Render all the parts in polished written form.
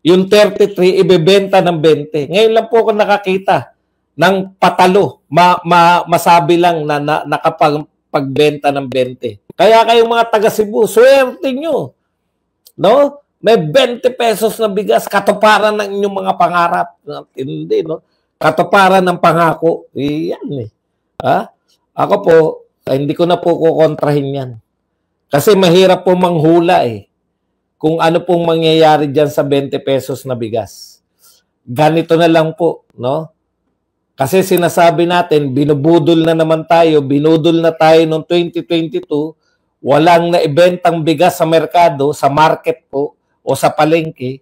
Yung 33, ibebenta ng 20. Ngayon lang po ako nakakita ng patalo. Masabi lang na nakapagbenta ng 20. Kaya kayong mga taga Cebu, swerte nyo. No? May 20 pesos na bigas, katuparan ng inyong mga pangarap. Hindi, no? Katuparan ng pangako. Yan eh. Ha? Ako po, hindi ko na po kukontrahin yan. Kasi mahirap po manghula eh. Kung ano pong mangyayari dyan sa 20 pesos na bigas. Ganito na lang po, no? Kasi sinasabi natin, binubudol na naman tayo, binudol na tayo noong 2022, walang naibentang bigas sa merkado, sa market po, o sa palengke.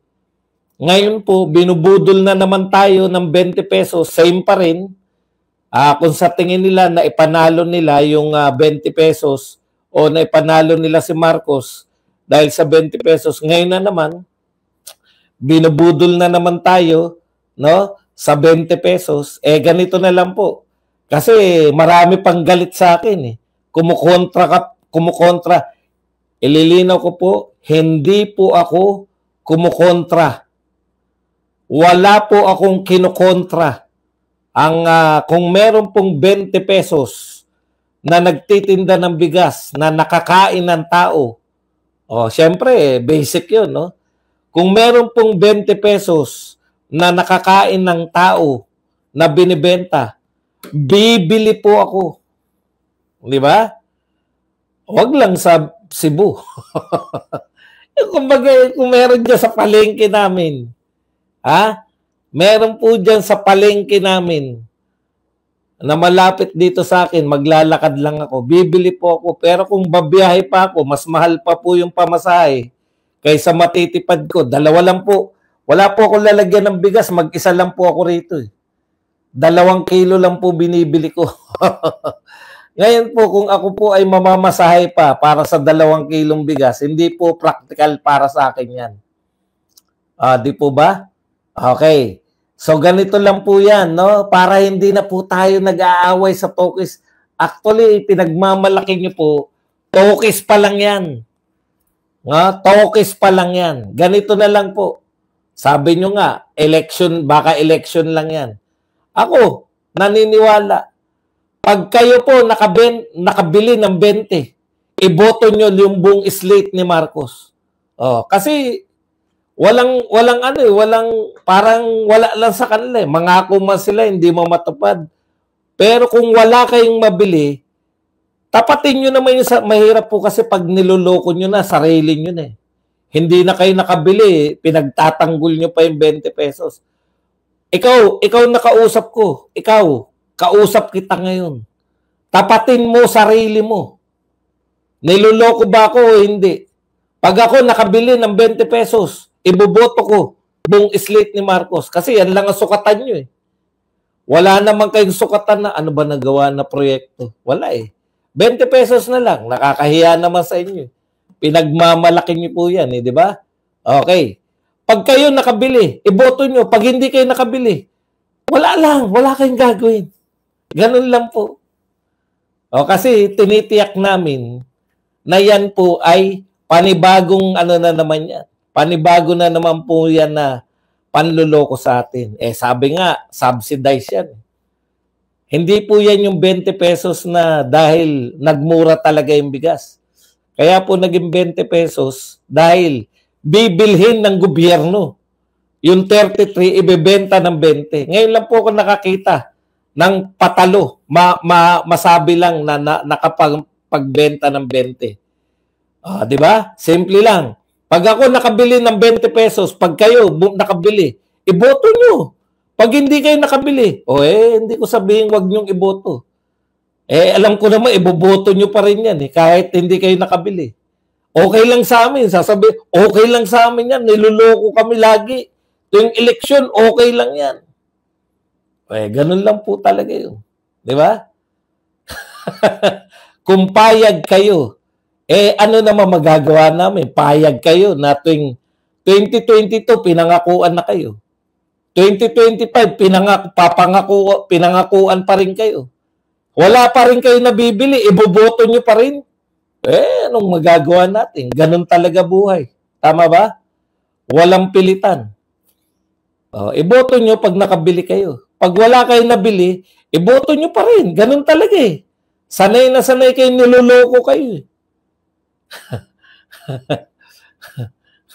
Ngayon po, binubudol na naman tayo ng 20 pesos, same pa rin. Kung sa tingin nila na ipanalo nila yung 20 pesos o na ipanalo nila si Marcos, dahil sa 20 pesos, ngayon na naman, binubudol na naman tayo, no? Sa 20 pesos, ganito na lang po. Kasi marami pang galit sa akin eh. Kumukontra. Ililinaw ko po, hindi po ako kumukontra. Wala po akong kinukontra. Kung meron pong 20 pesos na nagtitinda ng bigas na nakakain ng tao, siyempre, basic yun, no? Kung meron pong 20 pesos na nakakain ng tao na binibenta, bibili po ako. Di ba? Huwag lang sa Cebu. Kumbaga, kung meron dyan sa palengke namin, meron po dyan sa palengke namin na malapit dito sa akin, maglalakad lang ako, bibili po ako. Pero kung babiyahe pa ako, mas mahal pa po yung pamasahe kaysa matitipad ko. Dalawa lang po. Wala po akong lalagyan ng bigas, mag-isa lang po ako rito. 2 kilo lang po binibili ko. Ngayon po, kung ako po ay mamamasahe pa para sa 2 kilong bigas, hindi po practical para sa akin yan. Di po ba? Okay. So, ganito lang po yan, no? Para hindi na po tayo nag-aaway sa Tokis. Actually, pinagmamalaki nyo po, Tokis pa lang yan. Tokis pa lang yan. Ganito na lang po. Sabi nyo nga, election, baka election lang yan. Ako, naniniwala. Pag kayo po nakabili ng 20, iboto nyo yung buong slate ni Marcos. Kasi walang parang wala lang sa kanila eh. Mangako man sila, hindi mo matupad. Pero kung wala kayong mabili, tapatin nyo naman yung mahirap po kasi pag niloloko nyo na, sarili nyo na eh. Hindi na kayo nakabili, pinagtatanggol nyo pa yung 20 pesos. Ikaw nakausap ko. Ikaw, kausap kita ngayon. Tapatin mo sarili mo. Niloloko ba ako o hindi? Pag ako nakabili ng 20 pesos, iboboto ko buong slate ni Marcos. Kasi yan lang ang sukatan nyo eh. Wala naman kayong sukatan na ano ba nagawa na proyekto. Wala eh. 20 pesos na lang. Nakakahiya naman sa inyo. Pinagmamalaki niyo po yan, di ba? Okay. Pag kayo nakabili, iboto nyo. Pag hindi kayo nakabili, wala kayong gagawin. Ganun lang po. Kasi tinitiyak namin na yan po ay panibagong ano na naman yan. Panibago na naman po yan na panluloko sa atin. Sabi nga, subsidize yan. Hindi po yan yung 20 pesos na dahil nagmura talaga yung bigas. Kaya po naging 20 pesos dahil bibilhin ng gobyerno. Yung 33, ibebenta ng 20. Ngayon lang po ako nakakita ng patalo. Masabi lang na nakapagbenta ng 20. Di ba? Simple lang. Pag ako nakabili ng 20 pesos, pag kayo nakabili, iboto nyo. Pag hindi kayo nakabili, hindi ko sabihin wag nyong iboto. Alam ko naman, iboboto nyo pa rin yan kahit hindi kayo nakabili. Okay lang sa amin. Sasabi, okay lang sa amin yan. Niloloko kami lagi. Tuwing eleksyon, okay lang yan. Ganun lang po talaga yun. Di ba? Kung payag kayo, ano naman magagawa namin? Payag kayo na tuwing 2022, pinangakuan na kayo. 2025, pinangakuan pa rin kayo. Wala pa rin kayo nabibili, iboboto nyo pa rin. Anong magagawa natin? Ganun talaga buhay. Tama ba? Walang pilitan. Iboto nyo pag nakabili kayo. Pag wala kayong nabili, iboto nyo pa rin. Ganun talaga eh. Sanay na sanay kayo, niloloko kayo.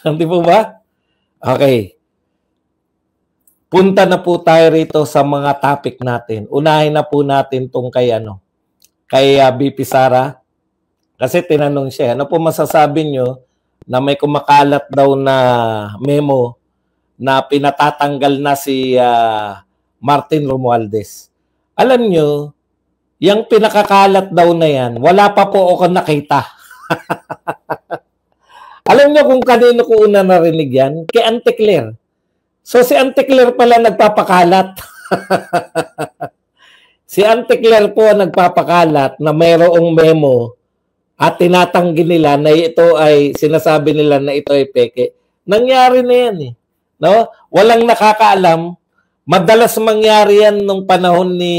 Hindi po ba? Okay. Punta na po tayo rito sa mga topic natin. Unahin na po natin tong kay BP Sara. Kasi tinanong siya, ano po masasabi nyo na may kumakalat daw na memo na pinatatanggal na si Martin Romualdez. Alam nyo, yung pinakakalat daw na yan, wala pa po ako nakita. Alam nyo kung kanino ko una narinig yan? Kay Auntie Claire. So si Auntie Claire pala nagpapakalat. Si Auntie Claire po nagpapakalat na mayroong memo at tinatanggi nila na ito ay, sinasabi nila na ito ay peke. Nangyari na yan eh. No? Walang nakakaalam. Madalas mangyari yan nung panahon ni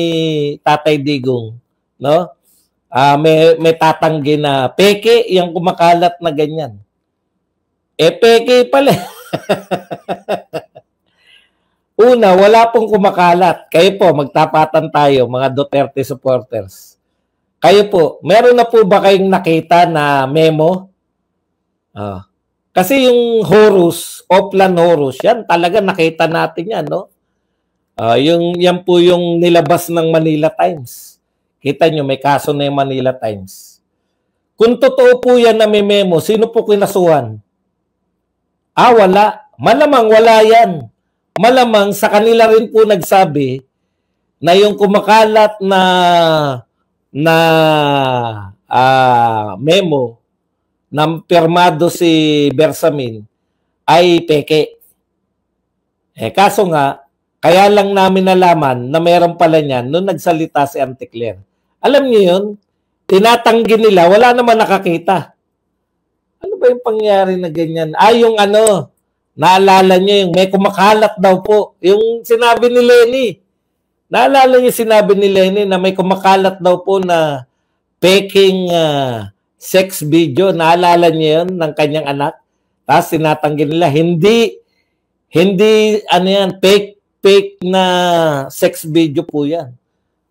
Tatay Digong. No? May tatanggi na peke yung kumakalat na ganyan. Peke pala. Una, wala pong kumakalat. Kayo po, magtapatan tayo, mga Duterte supporters. Kayo po, meron na po ba kayong nakita na memo? Kasi yung Horus, Oplan Horus, yan talaga nakita natin yan, no? Yan po yung nilabas ng Manila Times. Kita nyo, may kaso na yung Manila Times. Kung totoo po yan na may memo, sino po kinasuhan? Wala. Malamang wala yan. Malamang sa kanila rin po nagsabi na yung kumakalat na memo ng pirmado si Bersamin ay peke. Kaso nga, kaya lang namin nalaman na meron pala niyan nung nagsalita si Auntie Claire. Alam niyo yun? Tinatanggi nila, wala naman nakakita. Ano ba yung pangyari na ganyan? Yung naalala niyo yung may kumakalat daw po. Yung sinabi ni Lenny. Naalala niyo sinabi ni Lenny na may kumakalat daw po na peking sex video. Naalala niyo yun ng kanyang anak? Tapos tinatanggi nila. Hindi fake na sex video po yan.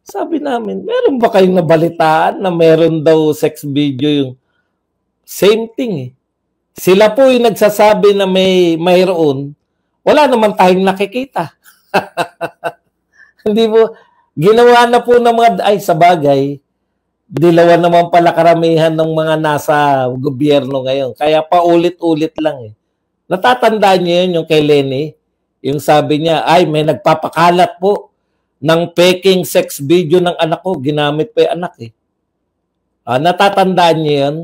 Sabi namin, meron ba kayong nabalitaan na meron daw sex video yung same thing eh. Sila po yung nagsasabi na mayroon. Wala naman tayong nakikita. Hindi po. Ginawa na po ng mga, sa bagay, dilawan naman pala karamihan ng mga nasa gobyerno ngayon. Kaya paulit-ulit lang eh. Natatandaan niyo yun yung kay Lenny? Yung sabi niya, may nagpapakalat po ng peking sex video ng anak ko. Ginamit pa yung anak eh. Natatandaan niyo yun?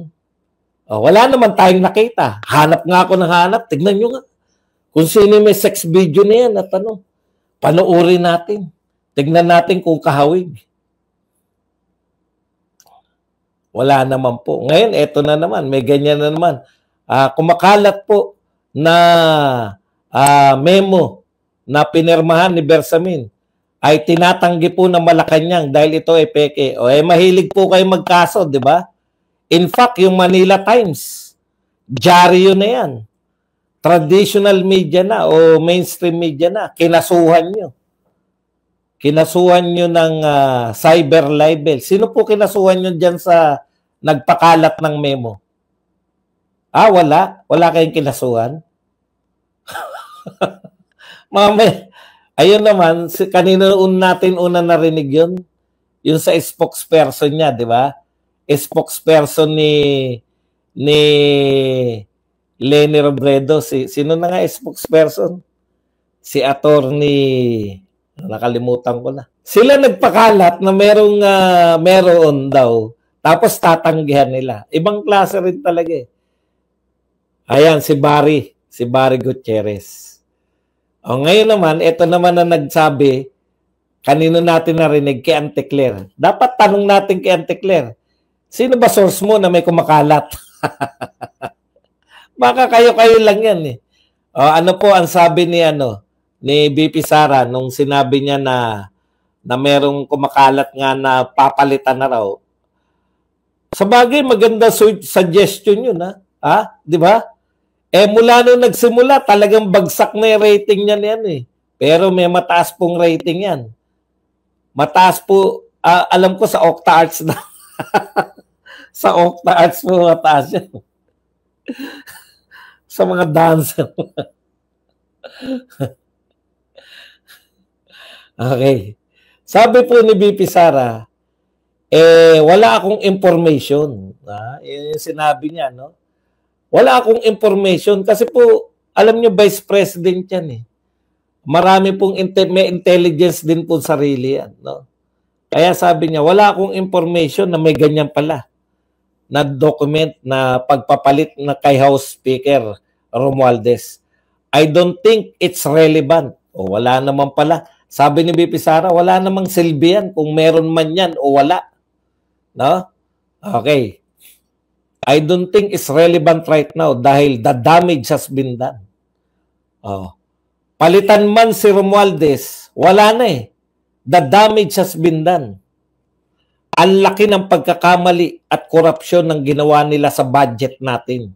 Wala naman tayong nakita. Hanap nga ako ng hanap. Tignan nyo nga. Kung sino may sex video na yan at panoorin natin. Tignan natin kung kahawig. Wala naman po. Ngayon, eto na naman. May ganyan na naman. Kumakalat po na memo na pinirmahan ni Bersamin ay tinatanggi po ng Malacanang dahil ito ay peke. Mahilig po kayo magkaso, di ba? In fact, yung Manila Times, dyaryo na yan. Traditional media na o mainstream media na. Kinasuhan nyo. Kinasuhan nyo ng cyber libel. Sino po kinasuhan nyo dyan sa nagpakalat ng memo? Wala. Wala kayong kinasuhan? Mamaya, ayun naman, kanino natin una narinig yun? Yung sa spokesperson niya, di ba? Spokesperson ni Lenny Robredo. Sino na nga spokesperson? Si attorney, nakalimutan ko na. Sila nagpakalat na meron daw. Tapos tatanggihan nila. Ibang klase rin talaga eh. Ayan, si Barry Gutierrez. Ngayon naman, ito naman na nagsabi, kanino natin narinig? Kay Auntie Claire. Dapat tanong natin kay Auntie Claire, sino ba source mo na may kumakalat? Baka kayo lang yan eh. Ano po ang sabi ni BP Sara nung sinabi niya na merong kumakalat nga na papalitan na raw. Sa bagay, maganda suggestion yun ha? Di ba? Mula nung nagsimula, talagang bagsak na yung rating niya niyan eh. Pero may mataas pong rating yan. Mataas po, alam ko sa OctaArts na. Sa OctaArts po mataas yan. Sa mga dancer. Okay. Sabi po ni BP Sara, wala akong information. Yung sinabi niya, no? Wala akong information kasi po, alam niyo, Vice President yan eh. Marami pong may intelligence din po sarili yan, no? Kaya sabi niya, wala akong information na may ganyan pala na document na pagpapalit na kay House Speaker Romualdez. I don't think it's relevant. O wala naman pala. Sabi ni BP Sara, wala namang silbi yan kung meron man yan o wala. No? Okay. I don't think it's relevant right now dahil the damage has been done. Palitan man si Romualdez, wala na eh. The damage has been done. Ang laki ng pagkakamali at korupsyon ng ginawa nila sa budget natin.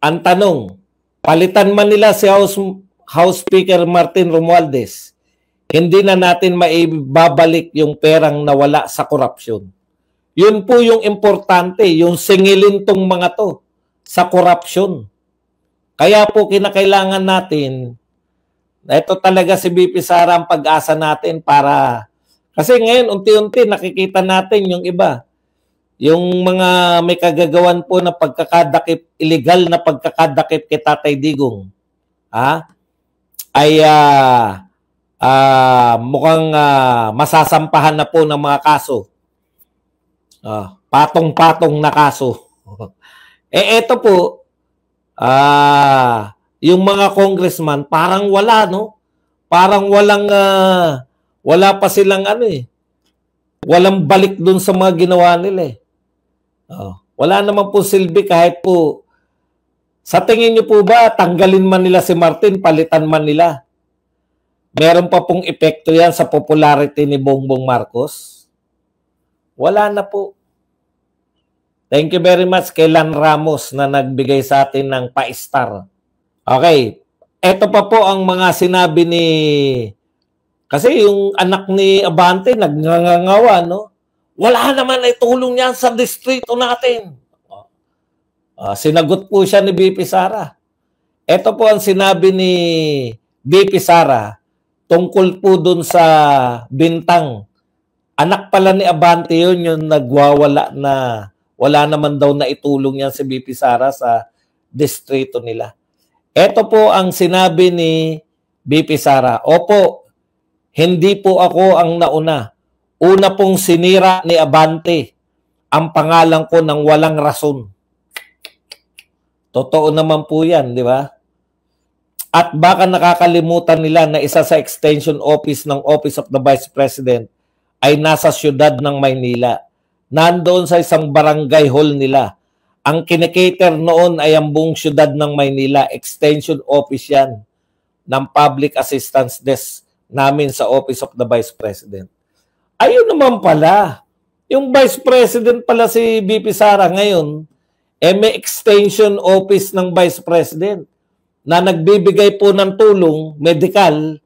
Ang tanong, palitan man nila si House Speaker Martin Romualdez, hindi na natin maibabalik yung perang nawala sa korupsyon. Yun po yung importante, yung singilin tong mga to sa korupsyon. Kaya po kinakailangan natin, ito talaga si BP Sara ang pag-asa natin para, kasi ngayon unti-unti nakikita natin yung iba, yung mga may kagagawan po na pagkakadakip, illegal na pagkakadakip kay Tatay Digong, ay mukhang masasampahan na po ng mga kaso. Patong-patong na kaso. Eto po, yung mga congressman, parang wala, no? Parang wala pa silang walang balik dun sa mga ginawa nila eh. Wala naman po silbi kahit po, sa tingin nyo po ba, tanggalin man nila si Martin, palitan man nila? Meron pa pong epekto yan sa popularity ni Bongbong Marcos? Wala na po. Thank you very much kay Lan Ramos na nagbigay sa atin ng pa-star. Okay. Ito pa po ang mga sinabi ni... Kasi yung anak ni Abante nagngangawa, no? Wala naman ay tulong niyan sa distrito natin. Sinagot po siya ni BP Sara. Ito po ang sinabi ni BP Sara tungkol po dun sa Bintang. Anak pala ni Abante yun, yung nagwawala na wala naman daw na itulong yan si BP Sara sa distrito nila. Ito po ang sinabi ni BP Sara. Opo, hindi po ako ang nauna. Una pong sinira ni Abante ang pangalan ko ng walang rason. Totoo naman po yan, di ba? At baka nakakalimutan nila na isa sa extension office ng Office of the Vice President ay nasa siyudad ng Maynila. Nandoon sa isang barangay hall nila. Ang kinikater noon ay ang buong siyudad ng Maynila. Extension office yan ng Public Assistance Desk namin sa Office of the Vice President. Ayun naman pala. Yung Vice President pala si BP Sara ngayon, may extension office ng Vice President na nagbibigay po ng tulong medical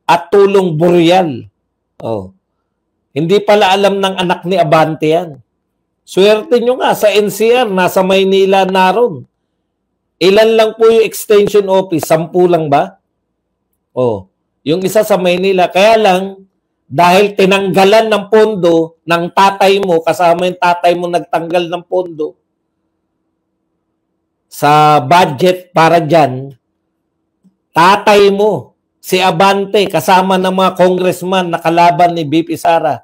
at tulong boreal. Hindi pala alam ng anak ni Abante yan. Swerte nyo nga sa NCR, nasa Maynila naroon. Ilan lang po yung extension office? 10 lang ba? Yung isa sa Maynila. Kaya lang, dahil tinanggalan ng pondo ng tatay mo, kasama yung tatay mo nagtanggal ng pondo sa budget para dyan, tatay mo, si Abante, kasama ng mga congressman na kalaban ni BP Sara,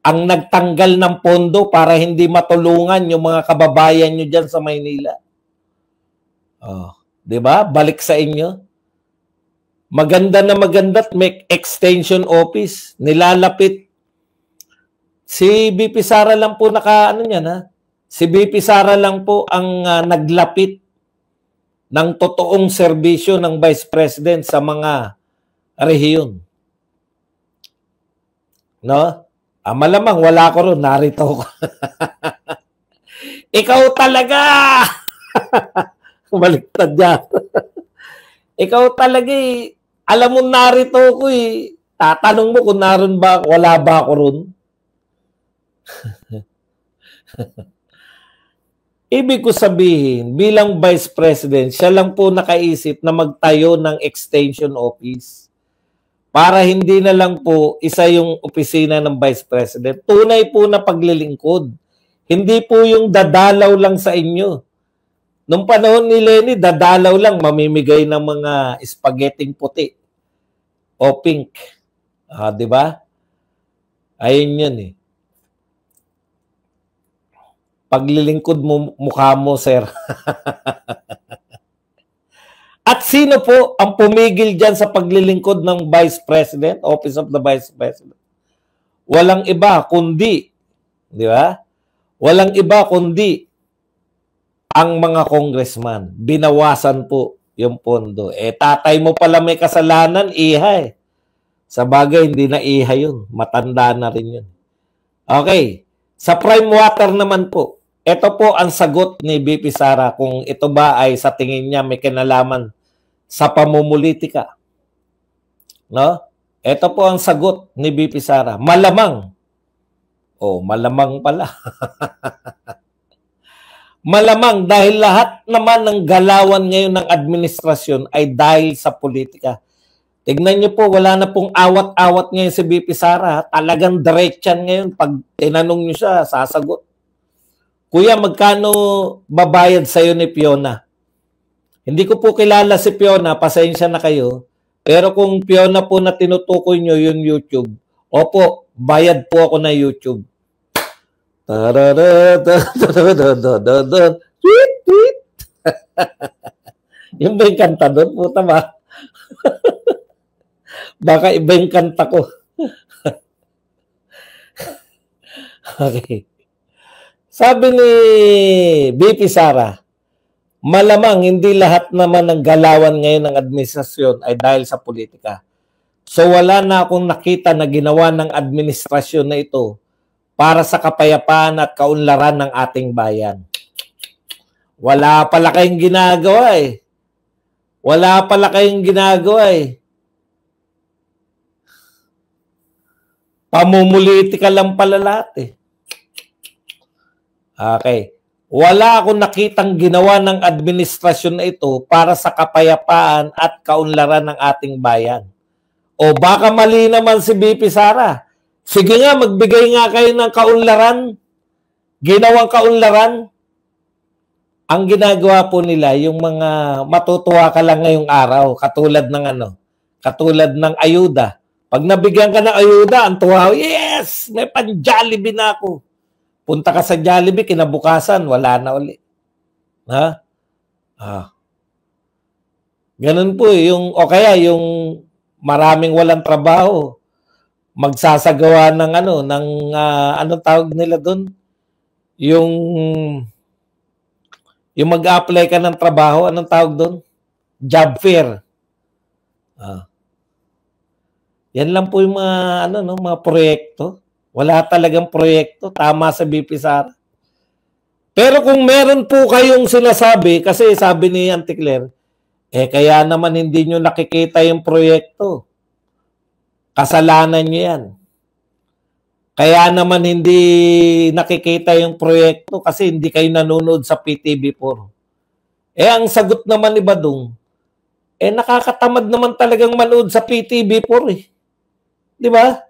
ang nagtanggal ng pondo para hindi matulungan yung mga kababayan nyo dyan sa Maynila. Diba? Balik sa inyo. Maganda na maganda at may extension office. Nilalapit. Si BP Sara lang po Si BP Sara lang po ang naglapit ng totoong serbisyo ng Vice President sa mga rehiyon. No? Malamang wala ko ron, narito ko. Ikaw talaga! Baliktad yan. Ikaw talaga eh, alam mo narito ako eh. Tatanong mo kung naroon ba, wala ba ako ron? Ibig ko sabihin, bilang Vice President, siya lang po nakaisip na magtayo ng extension office para hindi na lang po isa yung opisina ng Vice President. Tunay po na paglilingkod. Hindi po yung dadalaw lang sa inyo. Nung panahon ni Lenny, dadalaw lang, mamimigay ng mga spaghetting puti o pink. Di ba? Ayun yun eh. Paglilingkod mo, mukha mo, sir. At sino po ang pumigil dyan sa paglilingkod ng Vice President, Office of the Vice President? Walang iba kundi, di ba? Walang iba kundi ang mga congressman. Binawasan po yung pondo. Eh, tatay mo pala may kasalanan, iha eh. Sa bagay, hindi na iha yun. Matanda na rin yun. Okay. Sa prime water naman po, ito po ang sagot ni BP Sara kung ito ba ay sa tingin niya may kinalaman sa pamumulitika. No? Ito po ang sagot ni BP Sara. Malamang. Oh, malamang pala. Malamang dahil lahat naman ng galawan ngayon ng administrasyon ay dahil sa politika. Tignan niyo po, wala na pong awat-awat ngayon si BP Sara. Talagang diretsyan ngayon. Pag tinanong niyo siya, sasagot. Kuya, magkano babayad sa'yo ni Fiona? Hindi ko po kilala si Fiona, pasensya na kayo. Pero kung Fiona po na tinutukoy niyo yung YouTube, opo, bayad po ako na YouTube. Tweet, tweet. Yung ba yung kanta doon? Puta ba? Baka iba yung kanta ko. Okay. Sabi ni BP Sara, malamang hindi lahat naman ng galawan ngayon ng administrasyon ay dahil sa politika. So wala na akong nakita na ginawa ng administrasyon na ito para sa kapayapaan at kaunlaran ng ating bayan. Wala pala kayong ginagawa eh. Wala pala kayong ginagawa eh. Pamumulitika lang pala lahat eh. Okay. Wala akong nakitang ginawa ng administrasyon na ito para sa kapayapaan at kaunlaran ng ating bayan. O baka mali naman si BP Sara. Sige nga, magbigay nga kayo ng kaunlaran. Ginawang kaunlaran. Ang ginagawa po nila, yung mga matutuwa ka lang ngayong araw, katulad ng ayuda. Pag nabigyan ka ng ayuda, ang tuwa, yes, may pan-Jollibee na ako. Punta ka sa Jollibee, kinabukasan, wala na uli. Ha? Ganun po, o kaya yung maraming walang trabaho, magsasagawa ng anong tawag nila doon? Yung mag-apply ka ng trabaho, anong tawag doon? Job fair. Yan lang po yung mga proyekto. Wala talagang proyekto. Tama sa BP Sara. Pero kung meron po kayong sinasabi, kasi sabi ni Auntie Claire, kaya naman hindi nyo nakikita yung proyekto. Kasalanan nyo yan. Kaya naman hindi nakikita yung proyekto kasi hindi kayo nanonood sa PTV4. Ang sagot naman ni Badong, nakakatamad naman talagang manood sa PTV4 eh. Di ba?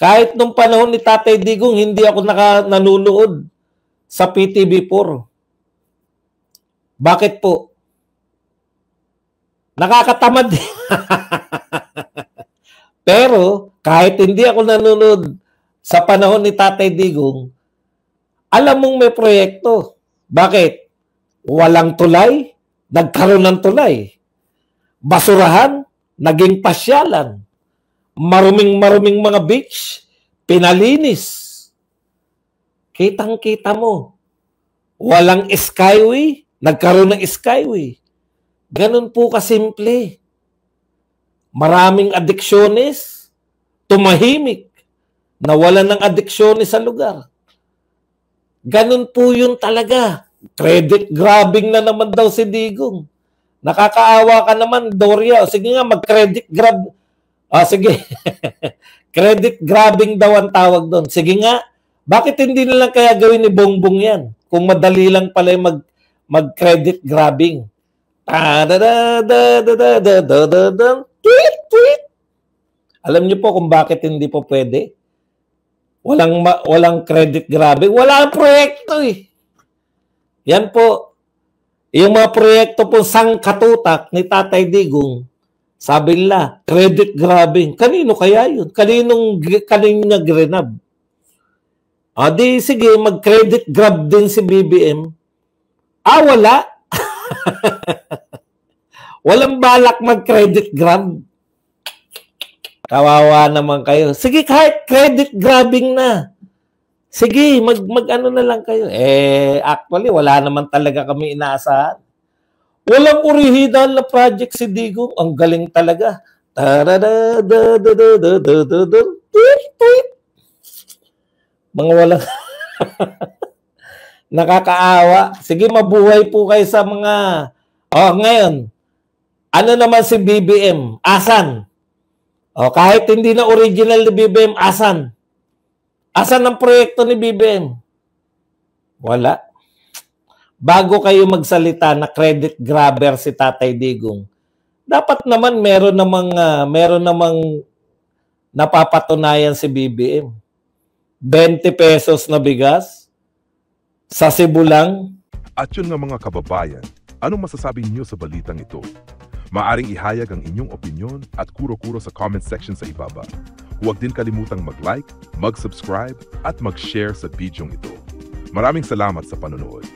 Kahit nung panahon ni Tatay Digong, hindi ako nanonood sa PTV4. Bakit po? Nakakatamad. Pero, kahit hindi ako nanonood sa panahon ni Tatay Digong, alam mong may proyekto. Bakit? Walang tulay, nagkaroon ng tulay. Basurahan, naging pasyalan. Maruming mga beach, pinalinis. Kitang-kita mo. Walang skyway, nagkaroon ng skyway. Ganun po kasimple. Maraming adiksyonist, tumahimik, nawalan ng adiksyonist sa lugar. Ganun po yun talaga. Credit grabbing na naman daw si Digong. Nakakaawa ka naman, Doria. O, sige nga, mag-credit grab. Sige. Credit grabbing daw ang tawag doon. Sige nga, bakit hindi na lang kaya gawin ni Bongbong yan? Kung madali lang pala yung mag-credit grabbing. Tweet, tweet. Alam niyo po kung bakit hindi po pwede? Walang credit grabbing. Wala ang proyekto eh. Yan po. Yung mga proyekto po sangkatutak ni Tatay Digong, sabi nila, credit grabbing. Kanino kaya yun? Kanino nag-renab? Di sige, mag-credit grab din si BBM. Wala. Walang balak mag-credit grab. Kawawa naman kayo. Sige, kahit credit grabbing na. Sige, mag-ano na lang kayo. Actually, wala naman talaga kami inaasahan. Walang original na project si Digong. Ang galing talaga. Mga walang nakakaawa. Sige, mabuhay po kayo sa mga... ngayon, ano naman si BBM? Asan? Kahit hindi na original ni BBM, asan? Asan ang proyekto ni BBM? Wala. Bago kayo magsalita na credit grabber si Tatay Digong, dapat naman meron namang napapatunayan si BBM. 20 pesos na bigas sa Cebu lang. At yun nga mga kababayan, anong masasabi niyo sa balitang ito? Maaring ihayag ang inyong opinyon at kuro-kuro sa comment section sa ibaba. Huwag din kalimutang mag-like, mag-subscribe at mag-share sa bidyong ito. Maraming salamat sa panonood.